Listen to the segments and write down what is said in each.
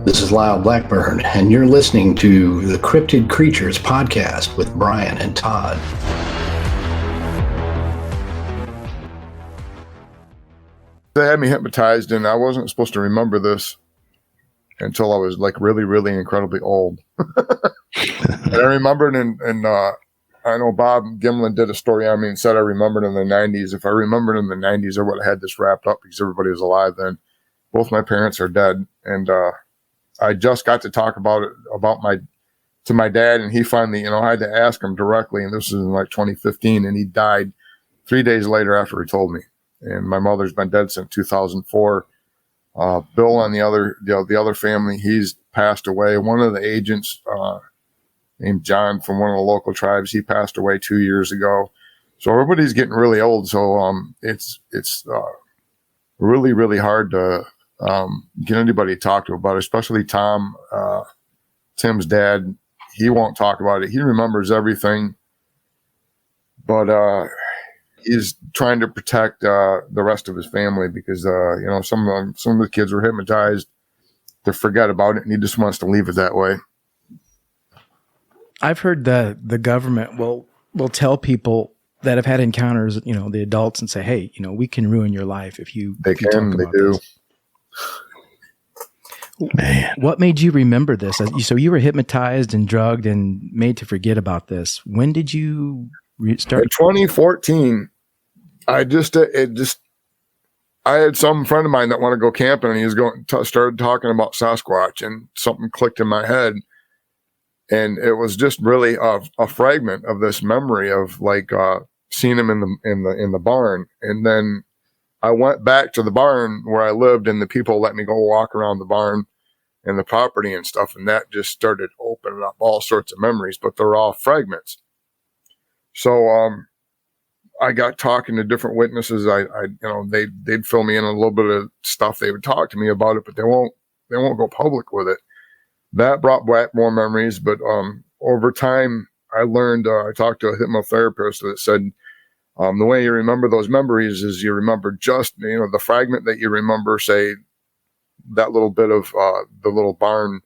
This is Lyle Blackburn, and you're listening to the Cryptid Creatures podcast with Brian and Todd. They had me hypnotized, and I wasn't supposed to remember this until I was like really, really incredibly old. And I remembered, and I know Bob Gimlin did a story on me and said I remembered in the 90s. If I remembered in the 90s, I would have had this wrapped up because everybody was alive then. Both my parents are dead, and I just got to talk about it to my dad, and he finally, I had to ask him directly, and this was in like 2015, and he died 3 days later after he told me. And my mother's been dead since 2004. Bill on the other family, he's passed away. One of the agents, named John from one of the local tribes, he passed away 2 years ago. So everybody's getting really old. So it's really, really hard to get anybody to talk to about it, especially Tom, Tim's dad. He won't talk about it. He remembers everything, but he's trying to protect the rest of his family because some of the kids were hypnotized to forget about it, and he just wants to leave it that way. I've heard that the government will tell people that have had encounters, the adults, and say, "Hey, we can ruin your life if you." They do. This. Man, what made you remember this? So you were hypnotized and drugged and made to forget about this. When did you start? In 2014, I had some friend of mine that wanted to go camping, and he was started talking about Sasquatch, and something clicked in my head, and it was just really a fragment of this memory of like seeing him in the barn, and then I went back to the barn where I lived, and the people let me go walk around the barn and the property and stuff. And that just started opening up all sorts of memories, but they're all fragments. So, I got talking to different witnesses. They'd fill me in on a little bit of stuff. They would talk to me about it, but they won't go public with it. That brought back more memories. But, over time I learned, I talked to a hypnotherapist that said, the way you remember those memories is you remember just, the fragment that you remember, say that little bit of the little barn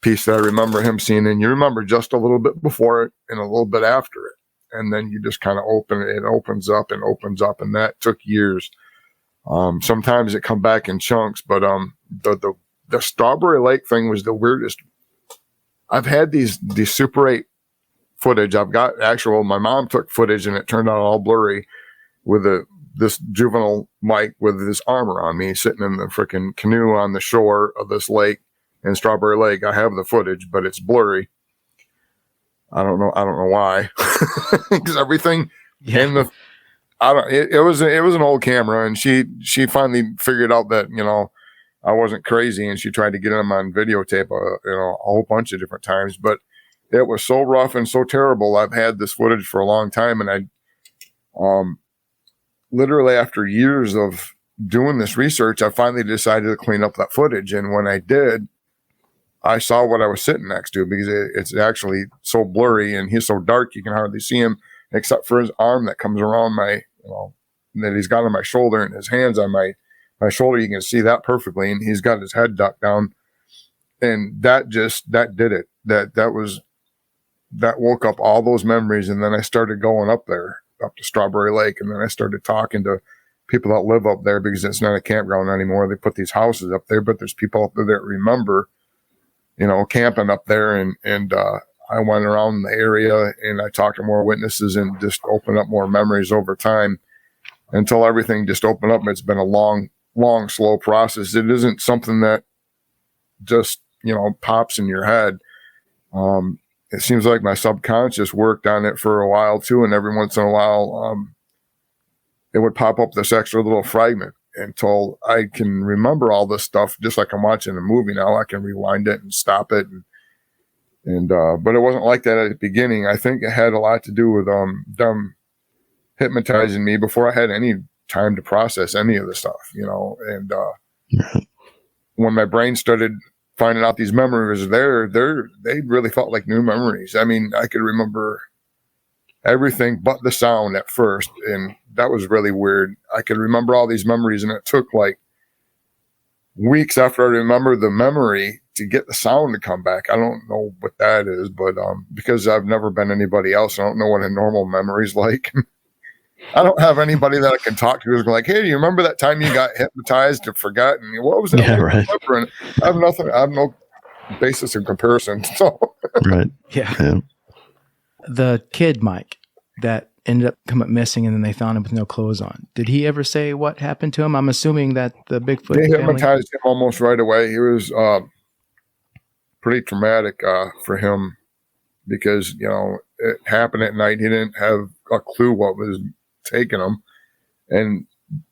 piece that I remember him seeing, and you remember just a little bit before it and a little bit after it. And then you just kind of it opens up, and that took years. Sometimes it come back in chunks, but the Strawberry Lake thing was the weirdest. I've had these Super 8 footage. I've got my mom took footage, and it turned out all blurry with this juvenile Mike with his arm around me sitting in the freaking canoe on the shore of this lake in Strawberry Lake. I have the footage, but it's blurry. I don't know why, because everything in it was an old camera, and she finally figured out that, I wasn't crazy, and she tried to get him on videotape, a whole bunch of different times, but it was so rough and so terrible. I've had this footage for a long time, and I, literally after years of doing this research, I finally decided to clean up that footage. And when I did, I saw what I was sitting next to, because it's actually so blurry, and he's so dark you can hardly see him except for his arm that comes around my, that he's got on my shoulder, and his hands on my shoulder. You can see that perfectly, and he's got his head ducked down, and that did it. That woke up all those memories. And then I started going up to Strawberry Lake, and then I started talking to people that live up there, because it's not a campground anymore. They put these houses up there, but there's people up there that remember, camping up there. And I went around the area, and I talked to more witnesses, and just opened up more memories over time until everything just opened up. It's been a long, slow process. It isn't something that just, pops in your head. It seems like my subconscious worked on it for a while too. And every once in a while, it would pop up this extra little fragment until I can remember all this stuff. Just like I'm watching a movie now, I can rewind it and stop it. But it wasn't like that at the beginning. I think it had a lot to do with, them hypnotizing me before I had any time to process any of the stuff, and, when my brain started finding out these memories they really felt like new memories. I mean, I could remember everything but the sound at first, and that was really weird. I could remember all these memories, and it took like weeks after I remembered the memory to get the sound to come back. I don't know what that is, but because I've never been anybody else, I don't know what a normal memory's like. I don't have anybody that I can talk to who's like, hey, do you remember that time you got hypnotized and forgot? And what was that? Yeah, right. And I have nothing. I have no basis of comparison. So Right. Yeah. The kid, Mike, that ended up coming missing and then they found him with no clothes on. Did he ever say what happened to him? I'm assuming that the Bigfoot they family... hypnotized him almost right away. He was pretty traumatic for him because, it happened at night. He didn't have a clue what was taking him. And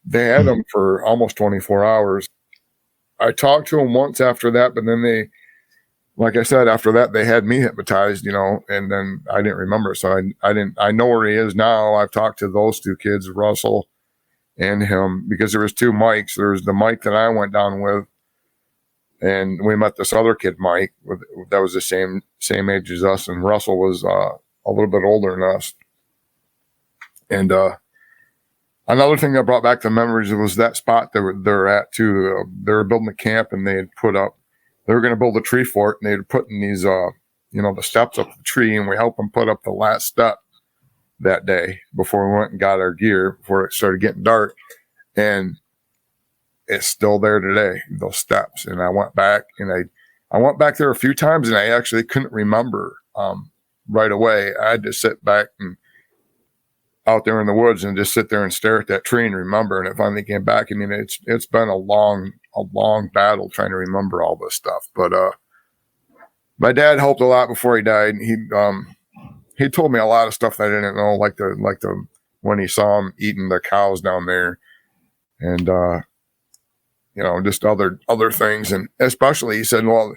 they had him for almost 24 hours. I talked to him once after that, but then they, like I said, after that, they had me hypnotized, and then I didn't remember. So I know where he is now. I've talked to those two kids, Russell and him, because there was two Mikes. There's the Mike that I went down with, and we met this other kid, Mike, that was the same age as us. And Russell was a little bit older than us. And another thing that brought back the memories was that spot that they're at too. They were building a camp, and they were going to build a tree fort, and they had put in these, the steps up the tree, and we helped them put up the last step that day before we went and got our gear before it started getting dark. And it's still there today, those steps. And I went back, and I went back there a few times, and I actually couldn't remember right away. I had to sit back and out there in the woods and just sit there and stare at that tree and remember. And it finally came back. I mean, it's been a long battle trying to remember all this stuff. But my dad helped a lot before he died. He told me a lot of stuff that I didn't know, like the when he saw him eating the cows down there, and just other things. And especially he said, well,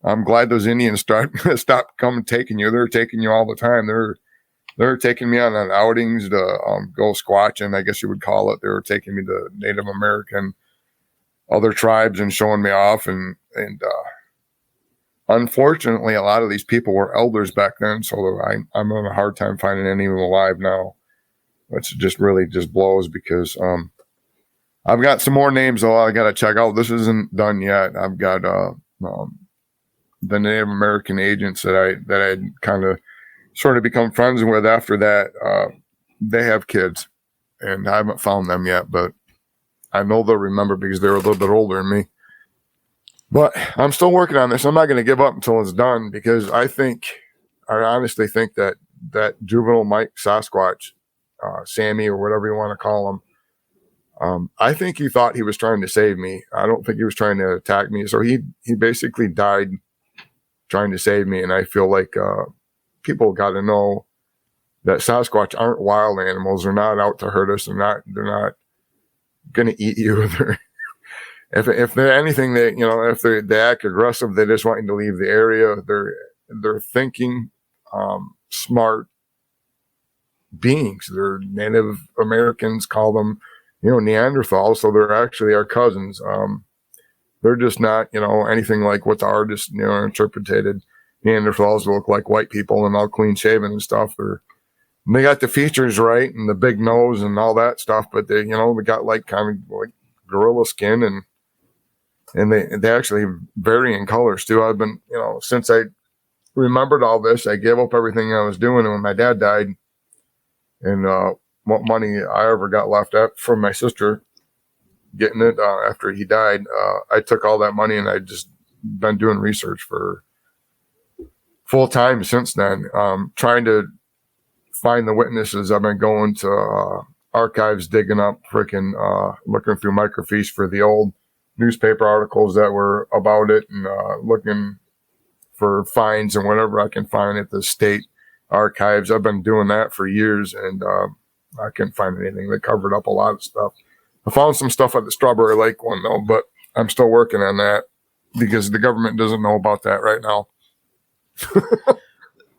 I'm glad those Indians stopped coming taking you. They're taking you all the time. They're taking me on outings to go squatching, I guess you would call it. They were taking me to Native American, other tribes, and showing me off. And unfortunately, a lot of these people were elders back then, so I'm having a hard time finding any of them alive now, which just really just blows because I've got some more names though I got to check out. This isn't done yet. I've got the Native American agents that I kind of sort of become friends with after that. They have kids, and I haven't found them yet, but I know they'll remember because they're a little bit older than me. But I'm still working on this. I'm not going to give up until it's done because I honestly think that juvenile Mike Sasquatch, Sammy, or whatever you want to call him, I think he thought he was trying to save me. I don't think he was trying to attack me. So he basically died trying to save me. And I feel like people got to know that Sasquatch aren't wild animals. They're not out to hurt us. They're not going to eat you. If they're anything, if they act aggressive, they just want you to leave the area. They're thinking, smart beings. They're Native Americans call them, Neanderthals. So they're actually our cousins. They're just not, anything like what the artists, interpreted. Neanderthals look like white people and all clean shaven and stuff. They got the features right and the big nose and all that stuff, but they got like kind of like gorilla skin and they actually vary in colors too. I've been, since I remembered all this, I gave up everything I was doing. And when my dad died and what money I ever got left from my sister getting it after he died, I took all that money and I just been doing research for full time since then, trying to find the witnesses. I've been going to archives, digging up looking through microfiche for the old newspaper articles that were about it, and looking for finds and whatever I can find at the state archives. I've been doing that for years, and I couldn't find anything that covered up a lot of stuff. I found some stuff at the Strawberry Lake one though, but I'm still working on that because the government doesn't know about that right now.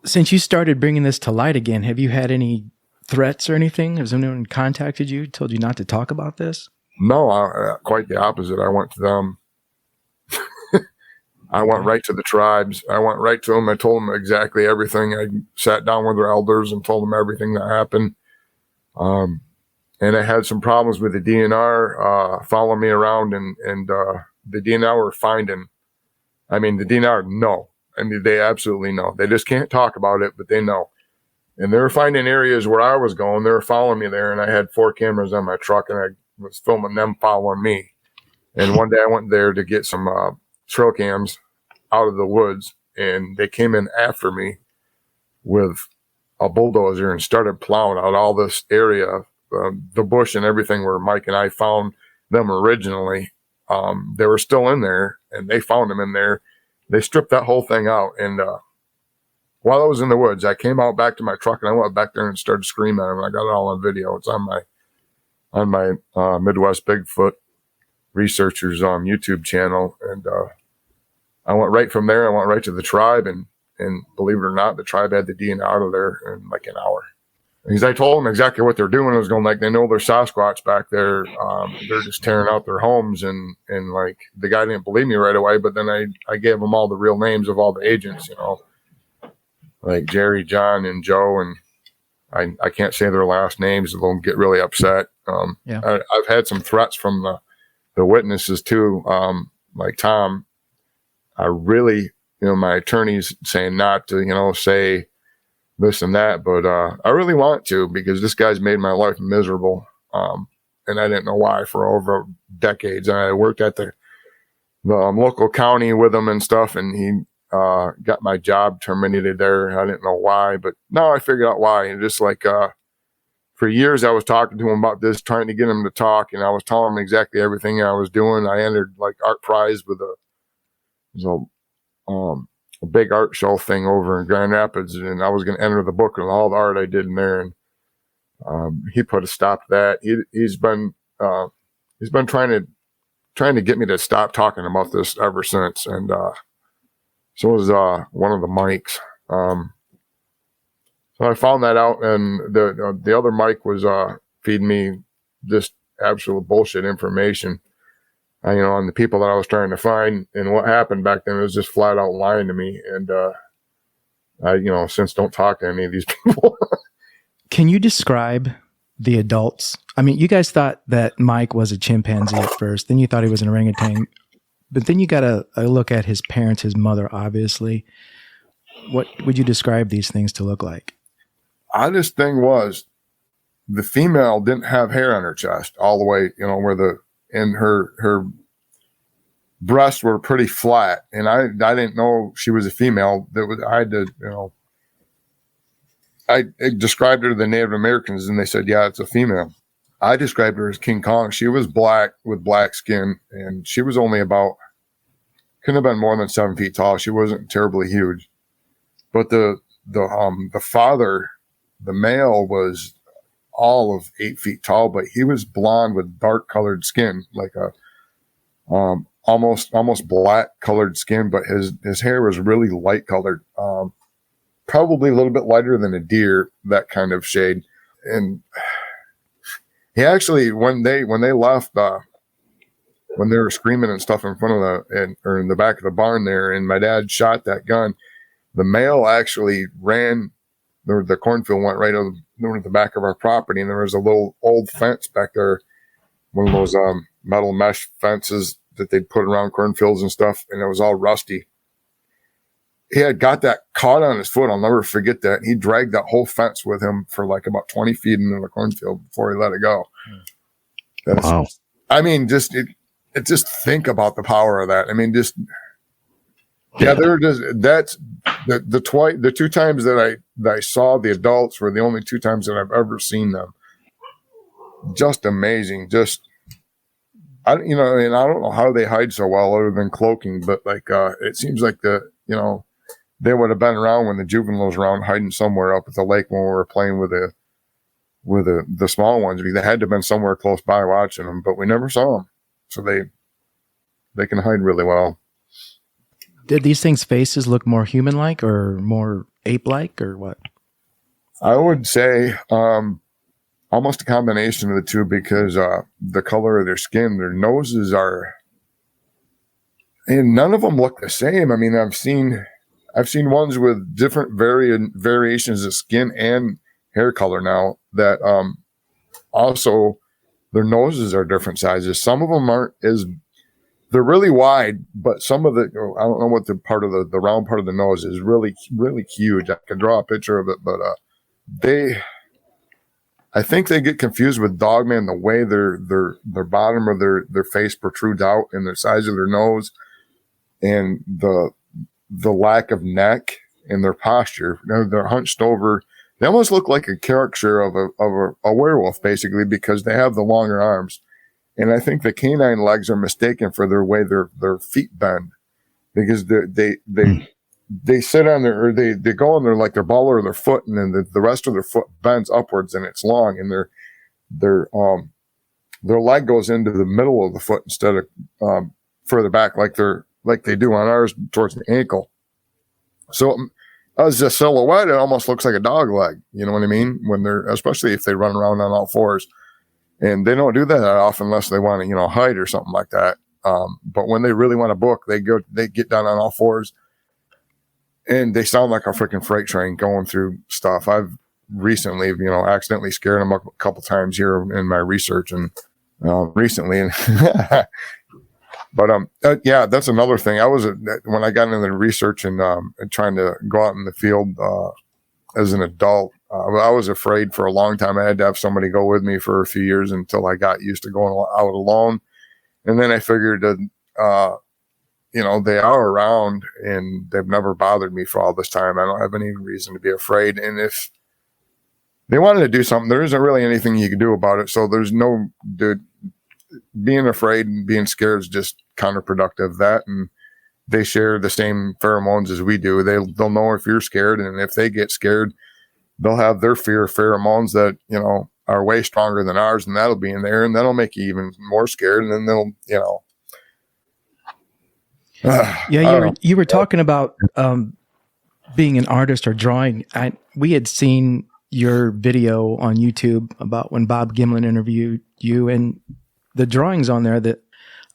Since you started bringing this to light again, have you had any threats or anything? Has anyone contacted you, told you not to talk about this? No, quite the opposite. I went to them. I went right to the tribes. I went right to them. I told them exactly everything. I sat down with their elders and told them everything that happened. And I had some problems with the DNR following me around, and the DNR were finding I mean, the DNR know. I mean, they absolutely know. They just can't talk about it, but they know. And they were finding areas where I was going. They were following me there, and I had 4 cameras on my truck, and I was filming them following me. And one day I went there to get some trail cams out of the woods, and they came in after me with a bulldozer and started plowing out all this area, the bush and everything where Mike and I found them originally. They were still in there, and they found them in there. They stripped that whole thing out, and while I was in the woods, I came out back to my truck, and I went back there and started screaming at them. I got it all on video. It's on my Midwest Bigfoot Researchers YouTube channel, and I went right from there. I went right to the tribe, and believe it or not, the tribe had the DNA out of there in like an hour. Because I told them exactly what they're doing. I was going like, they know there's Sasquatch back there. They're just tearing out their homes, and like the guy didn't believe me right away. But then I gave them all the real names of all the agents, like Jerry, John, and Joe, and I can't say their last names. They'll get really upset. I've had some threats from the witnesses too, like Tom. I really, my attorney's saying not to, say this and that, but I really want to, because this guy's made my life miserable, and I didn't know why for over decades. And I worked at the local county with him and stuff, and he got my job terminated there. I didn't know why, but now I figured out why. And just like for years, I was talking to him about this, trying to get him to talk, and I was telling him exactly everything I was doing. I entered like art prize with a big art show thing over in Grand Rapids, and I was going to enter the book with all the art I did in there. And he put a stop to that. He's been trying to get me to stop talking about this ever since. And so was one of the mics. So I found that out, and the other mic was feeding me just absolute bullshit information. On the people that I was trying to find, and what happened back then was just flat out lying to me. And I since don't talk to any of these people. Can you describe the adults? I mean, you guys thought that Mike was a chimpanzee at first, then you thought he was an orangutan, but then you got a look at his parents, his mother, obviously. What would you describe these things to look like? Oddest thing was the female didn't have hair on her chest all the way, where and her breasts were pretty flat, and I didn't know she was a female. I described her to the Native Americans, and they said, yeah, it's a female. I described her as King Kong. She was black with black skin, and she was only couldn't have been more than 7 feet tall. She wasn't terribly huge, but the father, the male, was all of 8 feet tall, but he was blonde with dark colored skin, like a almost black colored skin, but his hair was really light colored, probably a little bit lighter than a deer, that kind of shade. And he actually, when they left, when they were screaming and stuff in front of in the back of the barn there, and my dad shot that gun, the male actually ran. The cornfield went right over the back of our property, and there was a little old fence back there, one of those metal mesh fences that they'd put around cornfields and stuff, and it was all rusty. He had got that caught on his foot. I'll never forget that. He dragged that whole fence with him for like about 20 feet into the cornfield before he let it go. Wow. I mean, just think about the power of that. I mean, that's the 2 times that I saw the adults were the only 2 times that I've ever seen them. Just amazing. And I don't know how they hide so well other than cloaking, but like, it seems like they would have been around when the juveniles were around, hiding somewhere up at the lake when we were playing with the small ones. They had to have been somewhere close by watching them, but we never saw them. So they can hide really well. Did these things' faces look more human-like or more ape-like, or what? I would say almost a combination of the two, because the color of their skin, their noses and none of them look the same. I mean, I've seen ones with different variations of skin and hair color now that also their noses are different sizes. Some of them aren't as they're really wide, but some of the, I don't know what the part of the round part of the nose is really, really huge. I can draw a picture of it, but I think they get confused with Dogman, the way their bottom of their face protrudes out and the size of their nose and the lack of neck and their posture. They're hunched over. They almost look like a caricature of a werewolf, basically, because they have the longer arms. And I think the canine legs are mistaken for their way their feet bend, because they sit on their, or they go on their, like their ball of their foot, and then the rest of their foot bends upwards and it's long, and their leg goes into the middle of the foot instead of further back, like they do on ours towards the ankle. So as a silhouette, it almost looks like a dog leg. You know what I mean? When especially if they run around on all fours. And they don't do that often unless they want to, hide or something like that. But when they really want to book, they get down on all fours, and they sound like a freaking freight train going through stuff. I've recently, accidentally scared them a couple times here in my research, and recently. But yeah, that's another thing. I was when I got into the research and trying to go out in the field as an adult. I was afraid for a long time. I had to have somebody go with me for a few years until I got used to going out alone. And then I figured that, they are around and they've never bothered me for all this time. I don't have any reason to be afraid. And if they wanted to do something, there isn't really anything you can do about it. So there's being afraid and being scared is just counterproductive. That, and they share the same pheromones as we do. They'll know if you're scared, and if they get scared, they'll have their fear pheromones that, are way stronger than ours, and that'll be in there, and that'll make you even more scared. And then they'll, yeah, you were talking about being an artist or drawing. We had seen your video on YouTube about when Bob Gimlin interviewed you, and the drawings on there that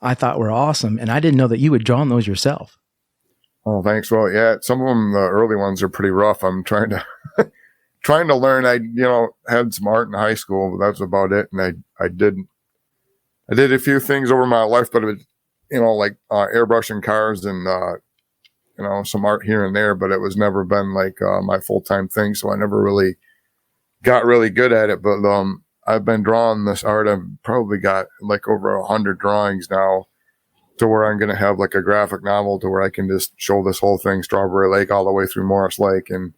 I thought were awesome, and I didn't know that you had drawn those yourself. Oh, thanks. Well, yeah, some of them, the early ones, are pretty rough. I'm trying to learn. I had some art in high school, but that's about it. And I did a few things over my life, but it was like airbrushing cars and some art here and there. But it was never been like my full-time thing, so I never really got really good at it. But I've been drawing this art. I've probably got like over 100 drawings now, to where I'm going to have like a graphic novel to where I can just show this whole thing, Strawberry Lake, all the way through Morris Lake. And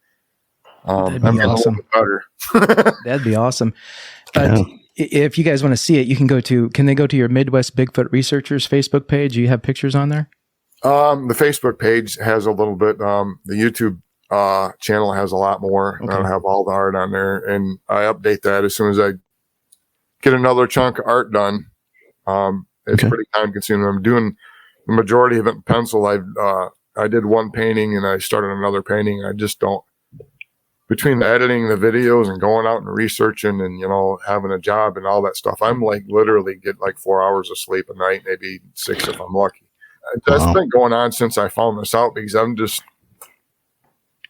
that'd be awesome. That'd be awesome. If you guys want to see it, can they go to your Midwest Bigfoot Researchers Facebook page? Do you have pictures on there? The Facebook page has a little bit. The YouTube channel has a lot more. Okay. I have all the art on there, and I update that as soon as I get another chunk of art done. It's pretty time consuming. I'm doing the majority of it in pencil. I did one painting and I started another painting. I just don't, between the editing, the videos, and going out and researching and, having a job and all that stuff, I'm like literally get like 4 hours of sleep a night, maybe 6 if I'm lucky. That's been going on since I found this out, because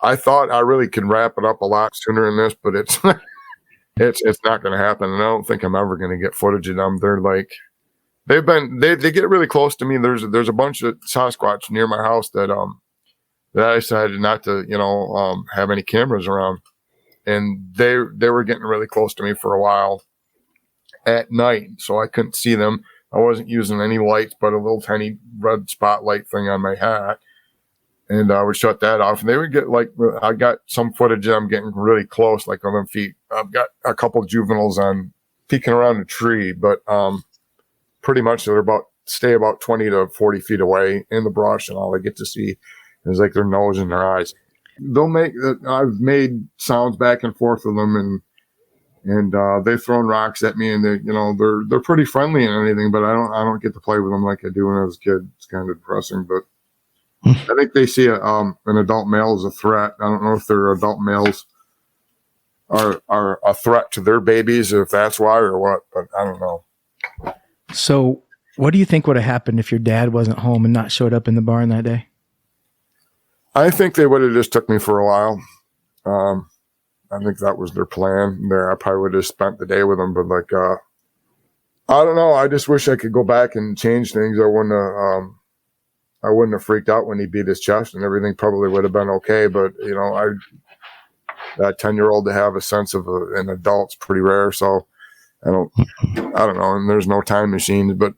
I thought I really could wrap it up a lot sooner than this, but it's not going to happen. And I don't think I'm ever going to get footage of them. They're like, they get really close to me. There's a bunch of Sasquatch near my house that I decided not to, have any cameras around, and they were getting really close to me for a while at night, so I couldn't see them. I wasn't using any lights but a little tiny red spotlight thing on my hat, and I would shut that off. And they would get like, I got some footage of them getting really close, like on them feet. I've got a couple juveniles on peeking around a tree, but pretty much they're stay about 20 to 40 feet away in the brush, and all I get to see is like their nose and their eyes. I've made sounds back and forth with them, and they've thrown rocks at me, and they're pretty friendly and anything, but I don't get to play with them like I do when I was a kid. It's kind of depressing, but I think they see an adult male as a threat. I don't know if their adult males are a threat to their babies, if that's why or what, but I don't know. So what do you think would have happened if your dad wasn't home and not showed up in the barn that day? I think they would have just took me for a while. I think that was their plan there. I probably would have spent the day with them, but like, I don't know. I just wish I could go back and change things. I wouldn't have freaked out when he beat his chest, and everything probably would have been okay. But that 10-year-old to have a sense of an adult's pretty rare. So I don't know. And there's no time machines, but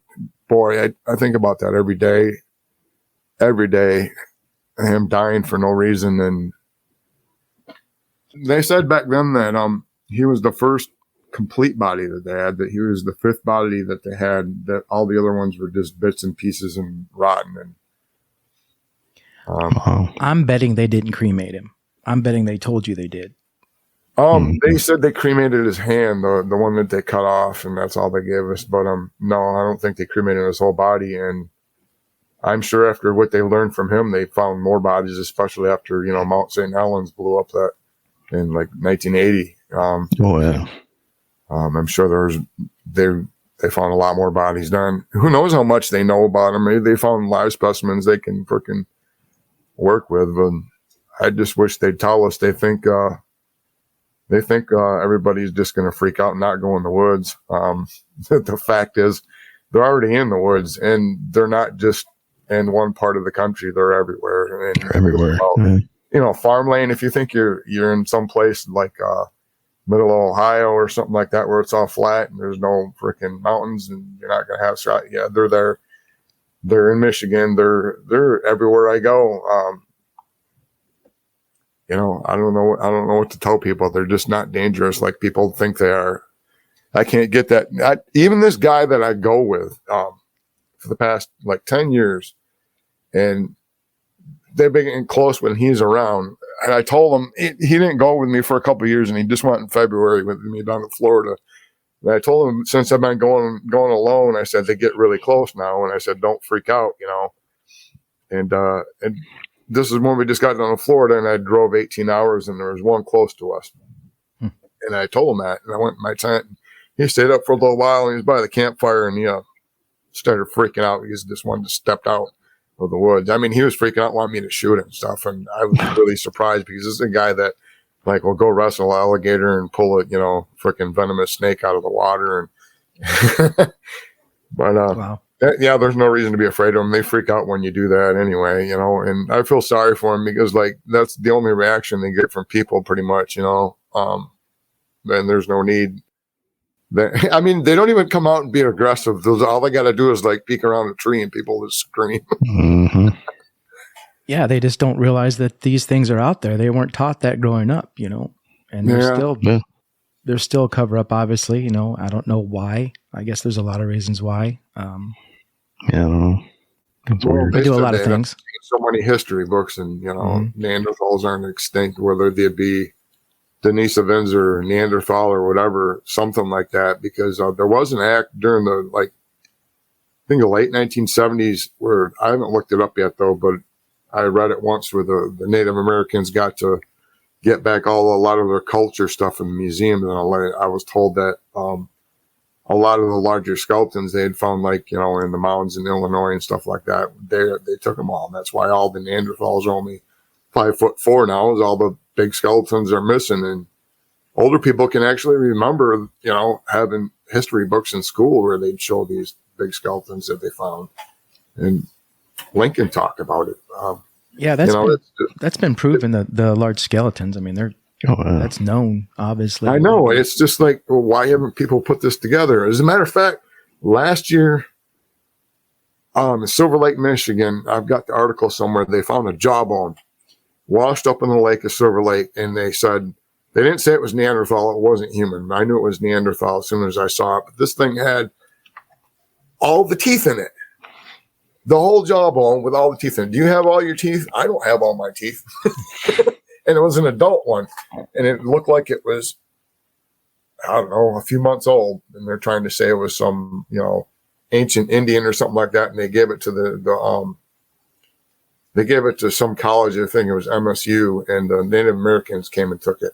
boy, I think about that every day, him dying for no reason. And they said back then that he was the first complete body that they had, that he was the fifth body that they had, that all the other ones were just bits and pieces and rotten. And I'm betting they didn't cremate him. I'm betting they told you they did. They said they cremated his hand, the one that they cut off, and that's all they gave us. But no, I don't think they cremated his whole body. And I'm sure after what they learned from him, they found more bodies, especially after Mount St. Helens blew up that in like 1980. I'm sure they found a lot more bodies then. Who knows how much they know about them? Maybe they found live specimens they can freaking work with. But I just wish they'd tell us. They think everybody's just going to freak out and not go in the woods. The fact is, they're already in the woods, and they're not just in one part of the country. They're everywhere. And they're everywhere. Farmland. If you think you're in some place like middle of Ohio or something like that, where it's all flat and there's no freaking mountains, and you're not going to have shot. Yeah, they're there. They're in Michigan. They're everywhere I go. I don't know what to tell people. They're just not dangerous like people think they are. I can't get that. Even this guy that I go with for the past like 10 years, and they've been getting close when he's around. And I told him he didn't go with me for a couple of years, and he just went in February with me down to Florida. And I told him, since I've been going alone, I said, they get really close now. And I said, don't freak out, And this is when we just got down to Florida, and I drove 18 hours, and there was one close to us. And I told him that, and I went in my tent. And he stayed up for a little while, and he was by the campfire, and he started freaking out because this one just stepped out of the woods. I mean, he was freaking out, wanting me to shoot it and stuff. And I was really surprised, because this is a guy that will go wrestle an alligator and pull a, freaking venomous snake out of the water. And but wow. Yeah, there's no reason to be afraid of them. They freak out when you do that anyway, and I feel sorry for them, because that's the only reaction they get from people pretty much, then there's no need. They don't even come out and be aggressive. All they got to do is peek around a tree, and people just scream. Mm-hmm. Yeah, they just don't realize that these things are out there. They weren't taught that growing up, and they're still cover up, obviously. I don't know why. I guess there's a lot of reasons why. I don't know. It's weird. They do a lot of things. So many history books, and Neanderthals aren't extinct, whether they be Denisovans or Neanderthal or whatever, something like that, because there was an act during the I think the late 1970s, where I haven't looked it up yet though, but I read it once, where the Native Americans got to get back a lot of their culture stuff in the museum, and I was told that a lot of the larger skeletons they had found, in the mountains in Illinois and stuff like that, they took them all, and that's why all the Neanderthals are only 5'4" now, is all the big skeletons are missing. And older people can actually remember, having history books in school where they'd show these big skeletons that they found, and Lincoln talked about it. Yeah, that's been proven, the large skeletons. I mean, that's known, obviously. I know. It's just why haven't people put this together? As a matter of fact, last year, in Silver Lake, Michigan, I've got the article somewhere, they found a jawbone washed up in the lake of Silver Lake, and they said, they didn't say it was Neanderthal. It wasn't human. I knew it was Neanderthal as soon as I saw it. But this thing had all the teeth in it. The whole jawbone with all the teeth in it. Do you have all your teeth? I don't have all my teeth. And it was an adult one. And it looked like it was, I don't know, a few months old. And they're trying to say it was some, ancient Indian or something like that. And they gave it to they gave it to some college. I think it was MSU, and the Native Americans came and took it.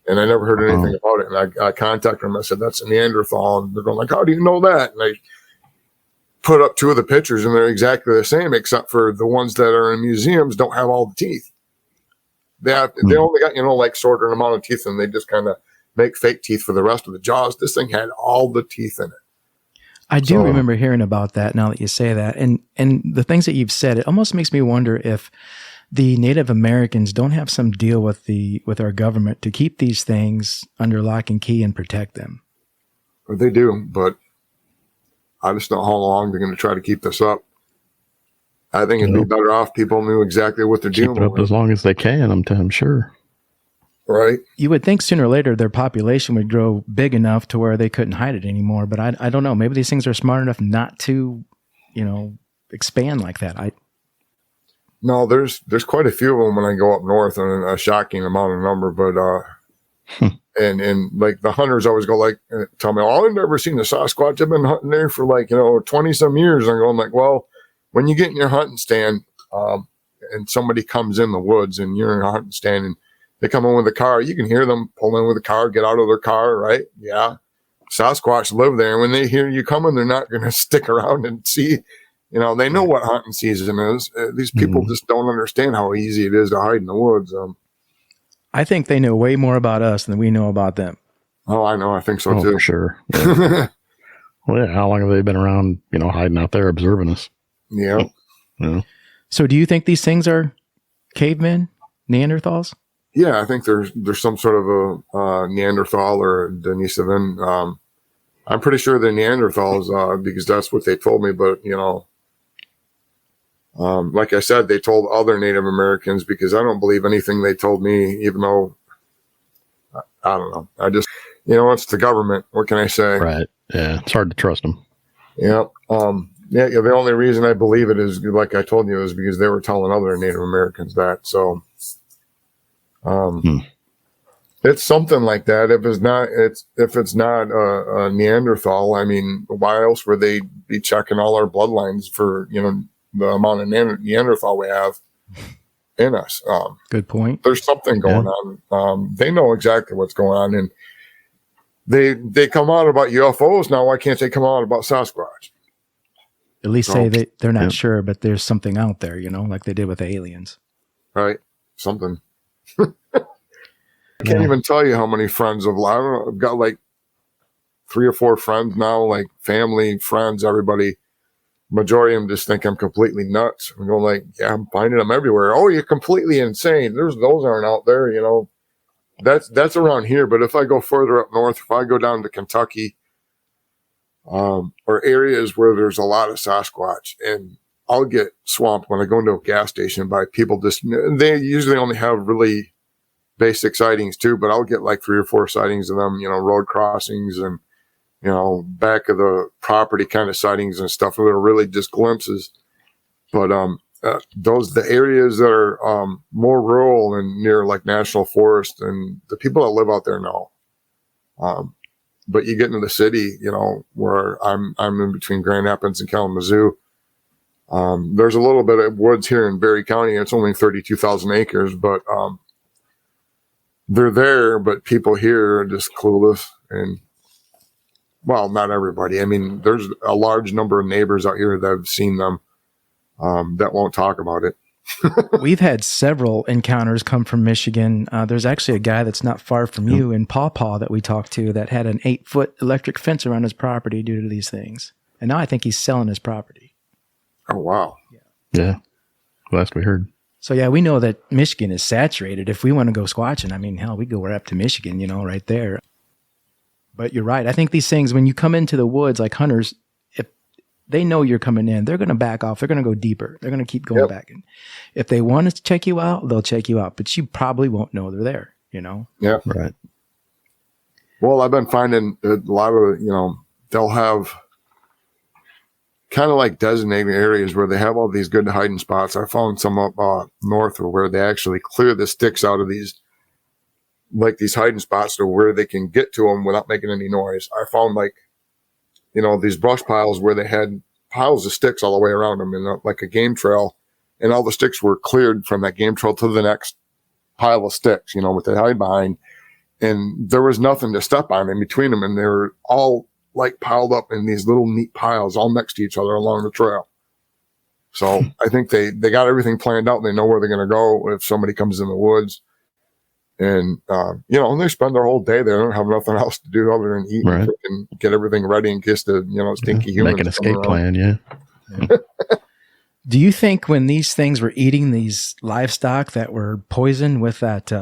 And I never heard anything about it. And I contacted them. I said, that's a Neanderthal. And they're going how do you know that? And I put up two of the pictures, and they're exactly the same, except for the ones that are in museums don't have all the teeth. They only got, sort of an amount of teeth, and they just kind of make fake teeth for the rest of the jaws. This thing had all the teeth in it. I do remember hearing about that now that you say that. And the things that you've said, it almost makes me wonder if the Native Americans don't have some deal with our government to keep these things under lock and key and protect them. But they do, but I just don't know how long they're going to try to keep this up. I think it'd be better off people knew exactly what they're dealing with. Keep it up as long as they can, I'm sure. Right. You would think sooner or later their population would grow big enough to where they couldn't hide it anymore. But I don't know. Maybe these things are smart enough not to, expand like that. No, there's quite a few of them when I go up north, and a shocking amount of number. But and like the hunters always go like, tell me, oh, I've never seen a Sasquatch. I've been hunting there for 20 some years. I'm going like, well, when you get in your hunting stand, and somebody comes in the woods and you're in a hunting stand and they come in with a car, you can hear them pull in with a car, get out of their car, right? Yeah. Sasquatch live there. When they hear you coming, they're not going to stick around and see. They know what hunting season is. These people just don't understand how easy it is to hide in the woods. I think they know way more about us than we know about them. Oh, I know. I think so too. For sure. Yeah. Well, yeah. How long have they been around, hiding out there observing us? Yeah. So do you think these things are cavemen, Neanderthals? Yeah, I think there's some sort of a Neanderthal or Denisovan. I'm pretty sure they're Neanderthals because that's what they told me. But like I said, they told other Native Americans because I don't believe anything they told me, even though I don't know. I just it's the government. What can I say? Right. Yeah, it's hard to trust them. Yeah. Yeah. The only reason I believe it is, like I told you, is because they were telling other Native Americans that. So. It's something like that. If it's not a Neanderthal, I mean, why else would they be checking all our bloodlines for the amount of Neanderthal we have in us? Good point. There's something going on. They know exactly what's going on, and they come out about UFOs now. Why can't they come out about Sasquatch? At least say they're not sure, but there's something out there, like they did with the aliens. Right. Something. I can't even tell you how many friends I've got like 3 or 4 friends now, like family, friends, everybody. Majority of them just think I'm completely nuts. I'm going like, yeah, I'm finding them everywhere. Oh, you're completely insane. Those aren't out there, That's around here. But if I go further up north, if I go down to Kentucky, or areas where there's a lot of Sasquatch, and I'll get swamped when I go into a gas station by people they usually only have really basic sightings too, but I'll get like 3 or 4 sightings of them, road crossings and, back of the property kind of sightings and stuff that are really just glimpses. But, the areas that are, more rural and near like national forest, and the people that live out there know. But you get into the city, where I'm in between Grand Rapids and Kalamazoo. There's a little bit of woods here in Berry County. It's only 32,000 acres, but, they're there, but people here are just clueless. And, well, not everybody. I mean, there's a large number of neighbors out here that have seen them that won't talk about it. We've had several encounters come from Michigan. There's actually a guy that's not far from you in Paw Paw that we talked to that had an 8-foot electric fence around his property due to these things. And now I think he's selling his property. Oh, wow. Yeah. Last we heard. So, yeah, we know that Michigan is saturated. If we want to go squatching, I mean, hell, we go up to Michigan, right there. But you're right. I think these things, when you come into the woods, like hunters, if they know you're coming in, they're going to back off. They're going to go deeper. They're going to keep going back. And if they want to check you out, they'll check you out. But you probably won't know they're there, Yeah. Right. Well, I've been finding a lot of, they'll have kind of like designated areas where they have all these good hiding spots. I found some up north where they actually clear the sticks out of these hiding spots to where they can get to them without making any noise. I found these brush piles where they had piles of sticks all the way around them and like a game trail, and all the sticks were cleared from that game trail to the next pile of sticks, what they hide behind. And there was nothing to step on in between them. And they were all like piled up in these little neat piles all next to each other along the trail. So I think they got everything planned out. They know where they're going to go if somebody comes in the woods. And, they spend their whole day there. They don't have nothing else to do other than eat Right. and get everything ready in case the, stinky humans Make an escape come around. plan. Yeah. Do you think when these things were eating these livestock that were poisoned with that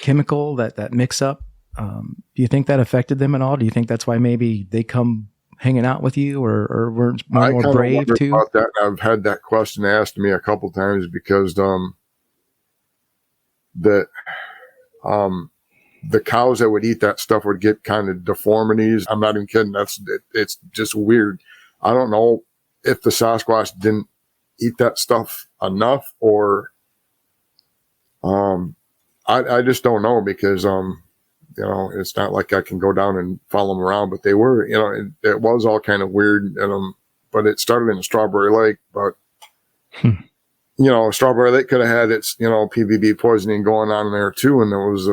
chemical, that mix up, do you think that affected them at all? Do you think that's why maybe they come hanging out with you or were more brave too? About that. I've had that question asked me a couple times because the cows that would eat that stuff would get kind of deformities. I'm not even kidding. It's just weird. I don't know if the Sasquatch didn't eat that stuff enough or I just don't know because it's not like I can go down and follow them around, but they were, it was all kind of weird. But it started in Strawberry Lake, but Strawberry Lake could have had its, PBB poisoning going on there too. And there was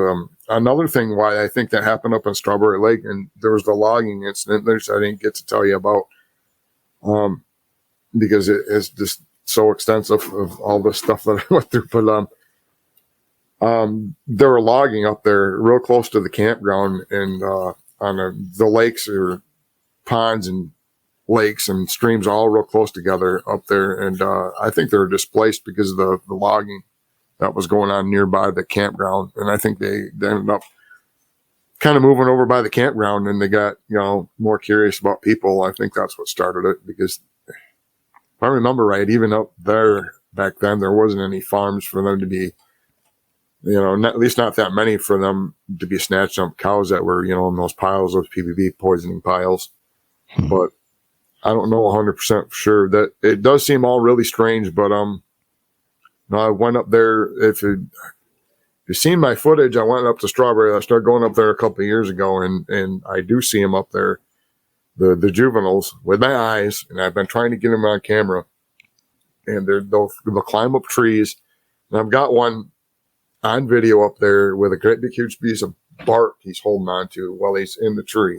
another thing why I think that happened up in Strawberry Lake, and there was the logging incident there, I didn't get to tell you about, because it's just so extensive of all the stuff that I went through. But they were logging up there real close to the campground and on the lakes or ponds and lakes and streams all real close together up there. And I think they were displaced because of the logging that was going on nearby the campground. And I think they ended up kind of moving over by the campground and they got, more curious about people. I think that's what started it because if I remember right, even up there back then, there wasn't any farms for them to be, at least not that many for them to be snatched up cows that were, in those piles, those PBB poisoning piles. But I don't know 100% for sure. That it does seem all really strange, but I went up there. If you've seen my footage, I went up to Strawberry. I started going up there a couple of years ago, and I do see them up there, the juveniles with my eyes, and I've been trying to get them on camera. And they'll climb up trees, and I've got one on video up there with a great big huge piece of bark he's holding on to while he's in the tree.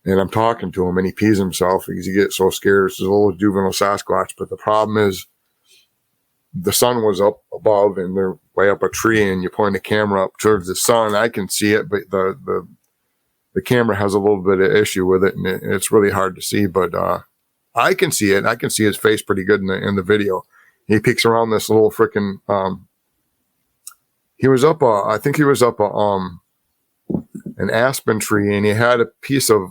And I'm talking to him and he pees himself because he gets so scared. It's a little juvenile Sasquatch. But the problem is the sun was up above and they're way up a tree and you point the camera up towards the sun. I can see it, but the camera has a little bit of issue with it and it's really hard to see. But I can see it. I can see his face pretty good in the video. He peeks around this little freaking he was up I think he was up an aspen tree and he had a piece of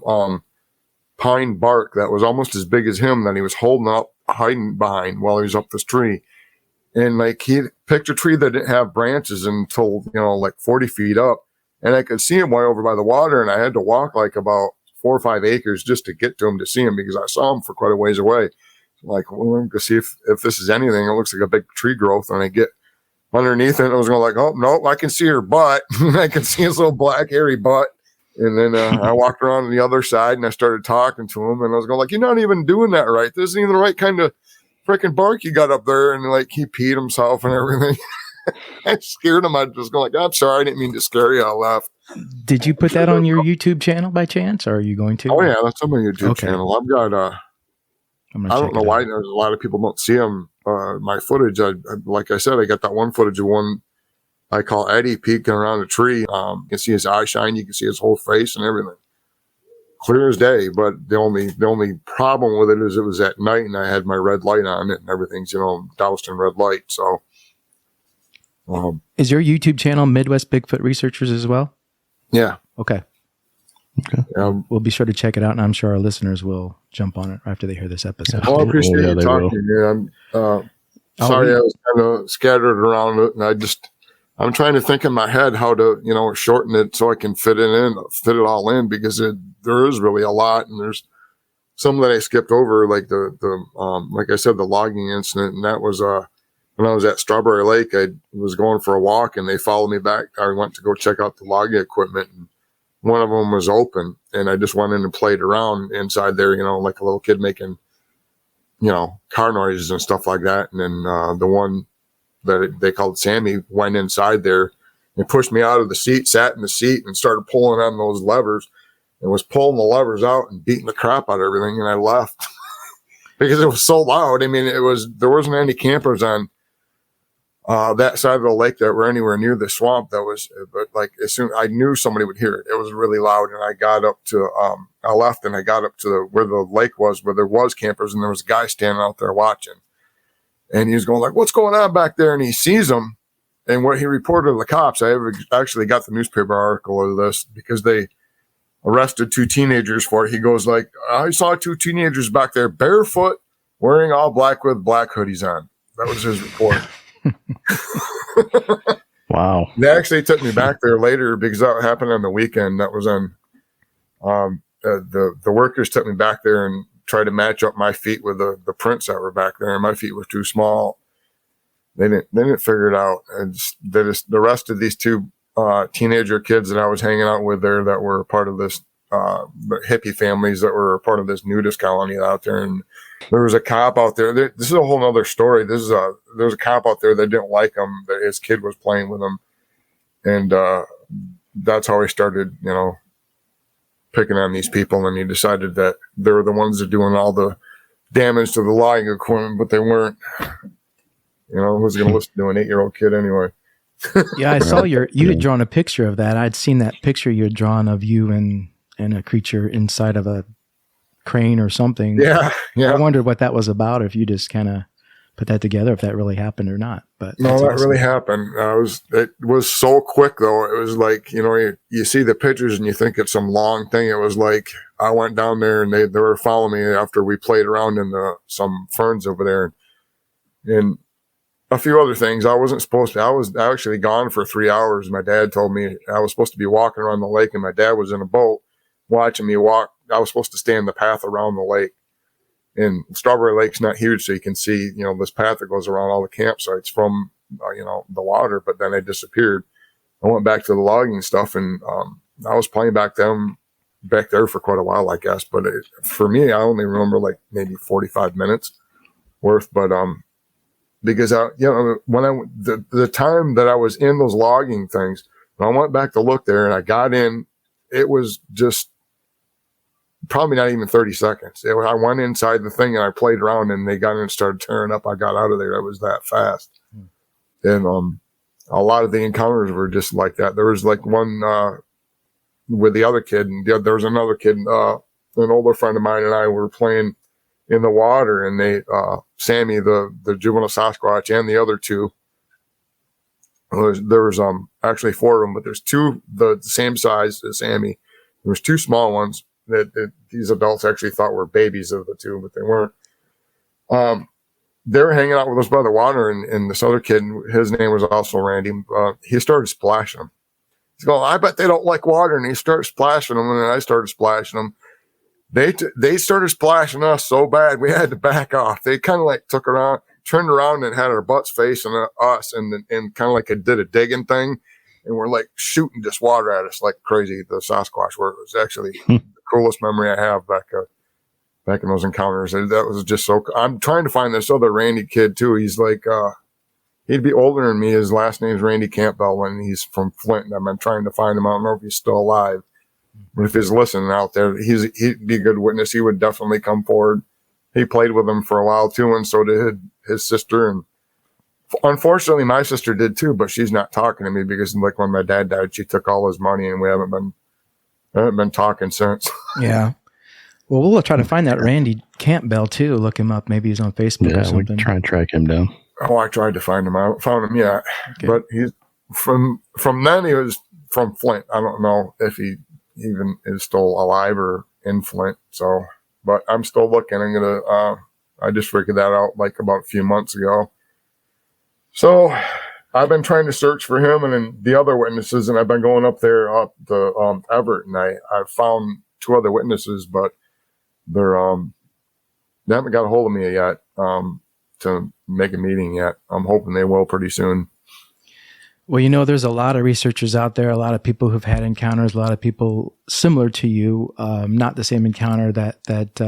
pine bark that was almost as big as him that he was holding up hiding behind while he was up this tree. And like he picked a tree that didn't have branches until like 40 feet up, and I could see him way over by the water, and I had to walk like about 4 or 5 acres just to get to him to see him because I saw him for quite a ways away. Like, well, I'm gonna see if this is anything. It looks like a big tree growth, and I get underneath it, and I was going like, oh, no, I can see her butt. I can see his little black, hairy butt. And then I walked around on the other side, and I started talking to him, and I was going like, you're not even doing that right. This isn't even the right kind of freaking bark you got up there. And like, he peed himself and everything. I scared him. I was going like, I'm sorry. I didn't mean to scare you. I left. Did you put that on your YouTube channel by chance, or are you going to? Oh, yeah, that's on my YouTube channel. I've got, I don't know why there's a lot of people don't see them. My footage, like I said, I got that one footage of one I call Eddie peeking around a tree. You can see his eye shine. You can see his whole face and everything. Clear as day. But the only problem with it is it was at night and I had my red light on it and everything's, doused in red light. So. Is your YouTube channel Midwest Bigfoot Researchers as well? Yeah. Okay. We'll be sure to check it out, and I'm sure our listeners will jump on it after they hear this episode. Well, I appreciate you talking to me. I'm sorry I was kind of scattered around it, and I'm trying to think in my head how to, shorten it so I can fit it all in, because there is really a lot, and there's some that I skipped over, like like I said, the logging incident, and that was when I was at Strawberry Lake. I was going for a walk, and they followed me back. I went to go check out the logging equipment, and one of them was open, and I just went in and played around inside there, like a little kid making, car noises and stuff like that. And then the one that they called Sammy went inside there and pushed me out of the seat, sat in the seat, and started pulling on those levers, and was pulling the levers out and beating the crap out of everything. And I left because it was so loud. I mean, there wasn't any campers on that side of the lake that were anywhere near the swamp. But like as soon I knew somebody would hear it. It was really loud, and I got up to, I left and I got up to where the lake was, where there was campers, and there was a guy standing out there watching, and he was going like, "What's going on back there?" And he sees them, and what he reported to the cops. I actually got the newspaper article of this because they arrested 2 teenagers for it. He goes like, "I saw 2 teenagers back there barefoot, wearing all black with black hoodies on." That was his report. Wow. They actually took me back there later because that happened on the weekend. That was on, the workers took me back there and tried to match up my feet with the prints that were back there, and my feet were too small. They didn't figure it out. And they just arrested these 2 teenager kids that I was hanging out with there that were part of this hippie families that were part of this nudist colony out there. And there was a cop out there. This is a whole nother story. There's a cop out there that didn't like him, that his kid was playing with him. And that's how he started, picking on these people. And he decided that they were the ones that doing all the damage to the logging equipment, but they weren't. Who's going to listen to an 8-year-old kid anyway? Yeah, I saw you had drawn a picture of that. I'd seen that picture you had drawn of you and a creature inside of a crane or something. Yeah. I wondered what that was about, if you just kind of put that together, if that really happened or not. But no, that really happened. It was so quick though. It was like, you see the pictures and you think it's some long thing. It was like, I went down there and they were following me after we played around in some ferns over there and a few other things. I wasn't supposed to. I was actually gone for 3 hours. My dad told me I was supposed to be walking around the lake, and my dad was in a boat watching me walk. I was supposed to stay in the path around the lake. And Strawberry Lake's not huge, so you can see, this path that goes around all the campsites from, the water, but then it disappeared. I went back to the logging stuff, and I was playing back there for quite a while, I guess. But for me, I only remember like maybe 45 minutes worth. But because the time that I was in those logging things, when I went back to look there and I got in, it was just probably not even 30 seconds. I went inside the thing and I played around and they got in and started tearing up. I got out of there. It was that fast. And a lot of the encounters were just like that. There was like one with the other kid, and there was another kid, an older friend of mine and I were playing in the water, and they Sammy, the juvenile Sasquatch, and the other 2, there was actually 4 of them, but there's 2 the same size as Sammy. There was 2 small ones that these adults actually thought were babies of the 2, but they weren't. They were hanging out with us by the water, and this other kid, his name was also Randy, he started splashing them. He's going, "I bet they don't like water," and he started splashing them, and then I started splashing them. They started splashing us so bad we had to back off. They kind of like turned around and had our butts facing us, and kind of like it did a digging thing, and we're like shooting just water at us like crazy. The Sasquatch were. It was actually the coolest memory I have back in those encounters. And that was just so. I'm trying to find this other Randy kid too. He's like he'd be older than me. His last name's Randy Campbell, and he's from Flint. I've been trying to find him. I don't know if he's still alive. But if he's listening out there, he'd be a good witness. He would definitely come forward. He played with him for a while too, and so did his sister. And unfortunately, my sister did too, but she's not talking to me because, like, when my dad died, she took all his money, and we haven't been talking since. Yeah. Well, we'll try to find that Randy Campbell too. Look him up. Maybe he's on Facebook or something. We can try and track him down. Oh, I tried to find him. I haven't found him yet. Okay. But he's from then he was from Flint. I don't know if he even is still alive or in Flint. So, but I'm still looking. I just figured that out like about a few months ago. So I've been trying to search for him and then the other witnesses, and I've been going up there up to Everett, and I've found 2 other witnesses, but they haven't got a hold of me yet to make a meeting yet. I'm hoping they will pretty soon. Well, there's a lot of researchers out there, a lot of people who've had encounters, a lot of people similar to you, not the same encounter that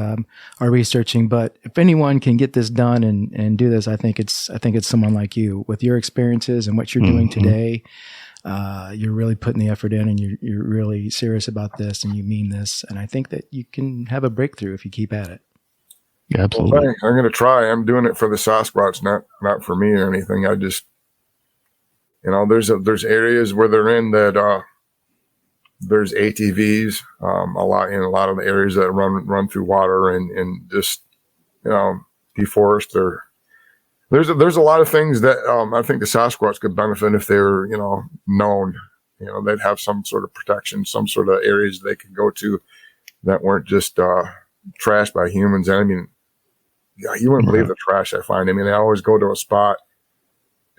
are researching. But if anyone can get this done and do this, I think it's someone like you with your experiences and what you're doing today. You're really putting the effort in, and you're really serious about this, and you mean this. And I think that you can have a breakthrough if you keep at it. Yeah, absolutely. Well, I'm going to try. I'm doing it for the Sasquatch, not for me or anything. You know, there's areas where they're in that there's ATVs a lot in a lot of the areas that run through water and just, you know, deforest. There's a lot of things that I think the Sasquatch could benefit if they were, you know, known. You know, they'd have some sort of protection, some sort of areas they could go to that weren't just trashed by humans. And I mean, yeah, you wouldn't believe the trash I find. I mean, I always go to a spot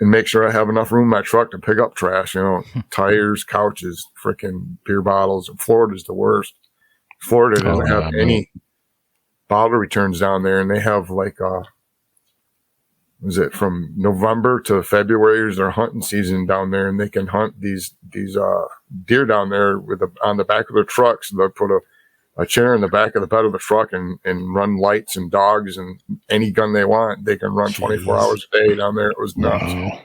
and make sure I have enough room in my truck to pick up trash, you know, tires, couches, freaking beer bottles. And Florida's the worst. Florida doesn't have any bottle returns down there, and they have like was it from November to February is their hunting season down there, and they can hunt these deer down there on the back of their trucks. They'll put a chair in the back of the bed of the truck and run lights and dogs and any gun they want. They can run 24 hours a day down there. It was nuts. Wow.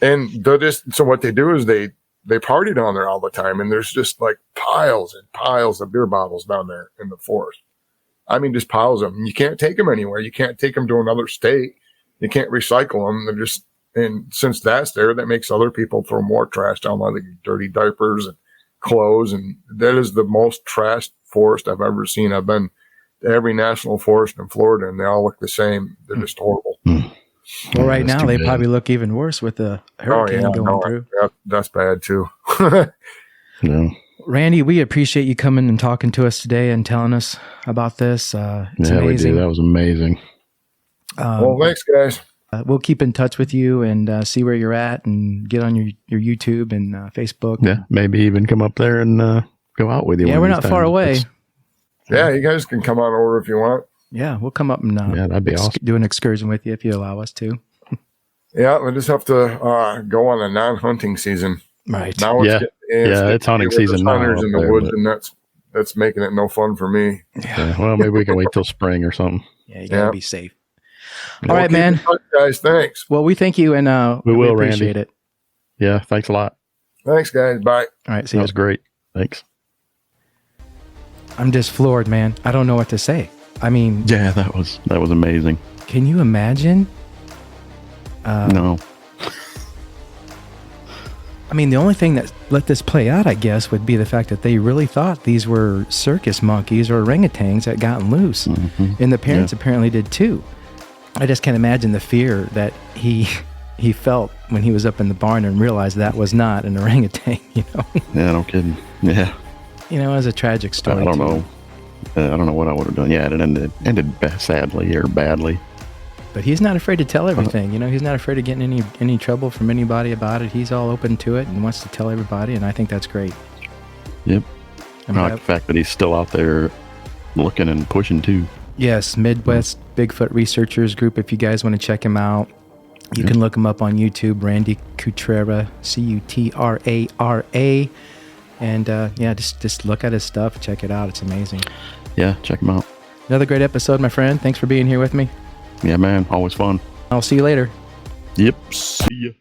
And so what they do is they party down there all the time, and there's just like piles and piles of beer bottles down there in the forest. I mean, just piles of them. You can't take them anywhere. You can't take them to another state. You can't recycle them. They're just, and since that's there, that makes other people throw more trash down, like dirty diapers and clothes. And that is the most trashed forest I've ever seen. I've been to every national forest in Florida, and they all look the same. They're just horrible. Well, right now they probably look even worse with the hurricane going through. Yeah, that's bad too. Yeah. Randy, we appreciate you coming and talking to us today and telling us about this. It's amazing. We do. That was amazing. Well, thanks, guys. We'll keep in touch with you and see where you're at and get on your YouTube and Facebook. Yeah, maybe even come up there and go out with you. Yeah, we're not far away. Yeah, you guys can come on over if you want. Yeah, we'll come up and that'd be awesome. Do an excursion with you if you allow us to. Yeah, we just have to go on a non-hunting season. Right. Now it's hunting season now. Hunters in the woods, and that's making it no fun for me. Yeah. Well, maybe we can wait till spring or something. Yeah, you gotta be safe. All right, man. Guys, thanks. Well, we thank you, and we will appreciate Randy. it. Yeah, thanks a lot. Thanks, guys. Bye. All right, see you. That was great. Thanks. I'm just floored, man. I don't know what to say. I mean, yeah, that was amazing. Can you imagine? No. I mean, the only thing that let this play out, I guess, would be the fact that they really thought these were circus monkeys or orangutans that gotten loose. Mm-hmm. And the parents apparently did too. I just can't imagine the fear that he felt when he was up in the barn and realized that was not an orangutan, you know? Yeah, no kidding. Yeah. You know, it was a tragic story. I don't know. I don't know what I would have done. Yeah, it ended sadly or badly. But he's not afraid to tell everything. You know, he's not afraid of getting any trouble from anybody about it. He's all open to it and wants to tell everybody, and I think that's great. Yep. I like the fact that he's still out there looking and pushing too. Yes, Midwest Bigfoot Researchers Group. If you guys want to check him out, you can look him up on YouTube, Randy Cutrara, Cutrara. And just look at his stuff, check it out. It's amazing. Yeah, check him out. Another great episode, my friend. Thanks for being here with me. Yeah, man. Always fun. I'll see you later. Yep. See ya.